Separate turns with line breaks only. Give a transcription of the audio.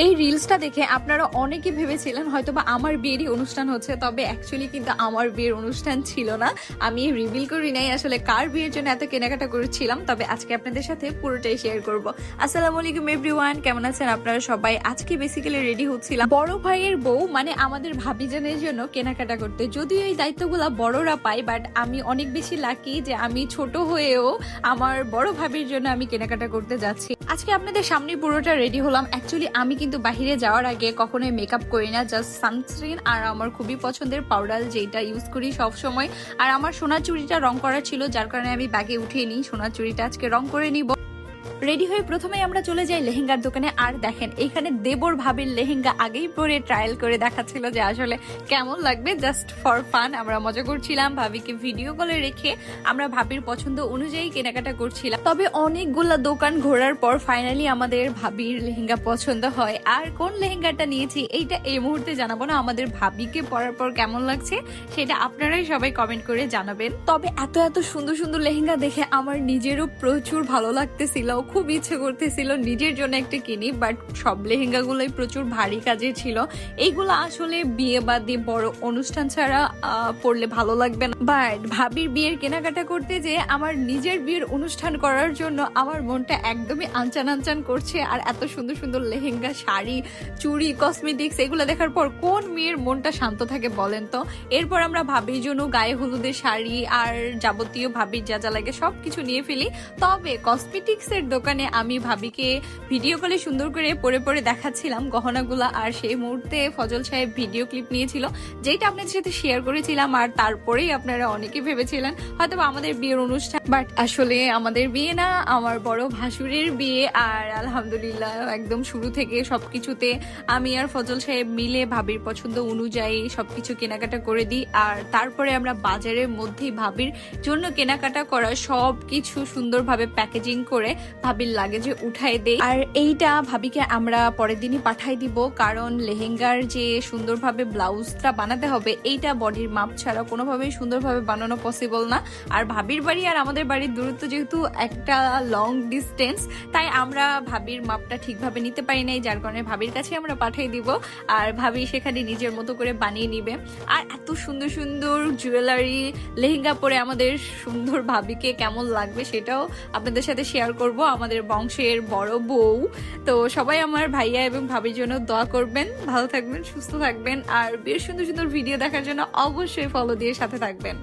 এই রিলসটা দেখে আপনারা অনেকে ভেবেছিলেন হয়তোবা আমার বিয়েরই অনুষ্ঠান হচ্ছে, তবে অ্যাকচুয়ালি কিন্তু আমার বিয়ের অনুষ্ঠান ছিল না। আমি রিভিল করি নাই আসলে কার বিয়ের জন্য এত কেনাকাটা করেছিলাম, তবে আজকে আপনাদের সাথে পুরোটাই শেয়ার করব। আসসালামু আলাইকুম এভরিওয়ান, কেমন আছেন আপনারা সবাই? আজকে বেসিক্যালি রেডি হচ্ছিলাম বড় ভাইয়ের বউ মানে আমাদের ভাবিজানের জন্য কেনাকাটা করতে। যদিও এই দায়িত্বগুলো বড়রা পায়, বাট আমি অনেক বেশি লাকি যে আমি ছোট হয়েও আমার বড় ভাবির জন্য আমি কেনাকাটা করতে যাচ্ছি। আজকে আপনাদের সামনে পুরোটা রেডি হলাম। অ্যাকচুয়ালি আমি কিন্তু বাহিরে যাওয়ার আগে কখনোই মেকআপ করি না, জাস্ট সানস্ক্রিন আর আমার খুবই পছন্দের পাউডার যেটা ইউজ করি সব সময়। আর আমার সোনার চুড়িটা রং করা ছিল, যার কারণে আমি ব্যাগে উঠিয়ে নিই। সোনার চুড়িটা আজকে রং করে নিব। রেডি হয়ে প্রথমেই আমরা চলে যাই লেহেঙ্গার দোকানে। আর দেখেন এখানে দেবর ভাবির লেহেঙ্গা আগেই পরে ট্রায়াল করে দেখাচ্ছিল যে আসলে কেমন লাগবে, জাস্ট ফর ফান আমরা মজা করছিলাম। ভাবিকে ভিডিও কলে রেখে আমরা ভাবির পছন্দ অনুযায়ী কেনাকাটা করছিলাম। তবে অনেকগুলা দোকান ঘোরার পর ফাইনালি আমাদের ভাবির লেহেঙ্গা পছন্দ হয়। আর কোন লেহেঙ্গাটা নিয়েছি এইটা এই মুহূর্তে জানাবো না, আমাদের ভাবিকে পরার পর কেমন লাগছে সেটা আপনারাই সবাই কমেন্ট করে জানাবেন। তবে এত এত সুন্দর সুন্দর লেহেঙ্গা দেখে আমার নিজেরও প্রচুর ভালো লাগতেছিল, খুব ইচ্ছে করতেছিল নিজের জন্য একটা কিনি, বাট সব লেহেঙ্গাগুলোই প্রচুর ভারী কাজের ছিল। এইগুলো আসলে বিয়ে বাদে বড় অনুষ্ঠান ছাড়া পরলে ভালো লাগবে না। বাট ভাবির বিয়ের কেনাকাটা করতে যে আমার নিজের বিয়ের অনুষ্ঠান করার জন্য আমার মনটা একদমই আনচান আনচান করছে। আর এত সুন্দর সুন্দর লেহেঙ্গা, শাড়ি, চুড়ি, কসমেটিক্স এগুলো দেখার পর কোন মেয়ের মনটা শান্ত থাকে বলেন তো? এরপর আমরা ভাবির জন্য গায়ে হলুদের শাড়ি আর যাবতীয় ভাবির যা যা লাগে সবকিছু নিয়ে ফেলি। তবে কসমেটিক্স এর দোকানে আমি ভাবিকে ভিডিও কলে সুন্দর করে পরে পরে দেখাচ্ছিলাম গহনাগুলা। আর সেই মুহূর্তে ফজল সাহেব ভিডিও ক্লিপ নিয়েছিল, যেটা আপনাদের সাথে শেয়ার করেছিলাম। আর তারপরেই আপনারা অনেকে ভেবেছিলেন হয়তো আমাদের বিয়ের অনুষ্ঠান, বাট আসলে আমাদের বিয়ে না, আমার বড় ভাসুরের বিয়ে। আর আলহামদুলিল্লাহ একদম শুরু থেকে সবকিছুতে আমি আর ফজল সাহেব মিলে ভাবির পছন্দ অনুযায়ী সবকিছু কেনাকাটা করে দিই। আর তারপরে আমরা বাজারের মধ্যেই ভাবির জন্য কেনাকাটা করা সবকিছু সুন্দরভাবে প্যাকেজিং করে ভাবির লাগেজে উঠাই দেই। আর এইটা ভাবিকে আমরা পরের দিনই পাঠাই দিব, কারণ লেহেঙ্গার যে সুন্দরভাবে ব্লাউজটা বানাতে হবে এইটা বডির মাপ ছাড়া কোনোভাবেই সুন্দরভাবে বানানো পসিবল না। আর ভাবির বাড়ি আর আমাদের বাড়ির দূরত্ব যেহেতু একটা লং ডিস্টেন্স, তাই আমরা ভাবির মাপটা ঠিকভাবে নিতে পারি নাই, যার কারণে ভাবির কাছে আমরা পাঠিয়ে দিব। আর ভাবি সেখানে নিজের মতো করে বানিয়ে নিবে। আর এত সুন্দর সুন্দর জুয়েলারি লেহেঙ্গা পরে আমাদের সুন্দর ভাবিকে কেমন লাগবে সেটাও আপনাদের সাথে শেয়ার করব। আমাদের বংশের বড় বউ তো সবাই আমার ভাইয়া এবং ভাবির জন্য দোয়া করবেন। ভালো থাকবেন, সুস্থ থাকবেন, আর বেশ সুন্দর সুন্দর ভিডিও দেখার জন্য অবশ্যই ফলো দিয়ে সাথে থাকবেন।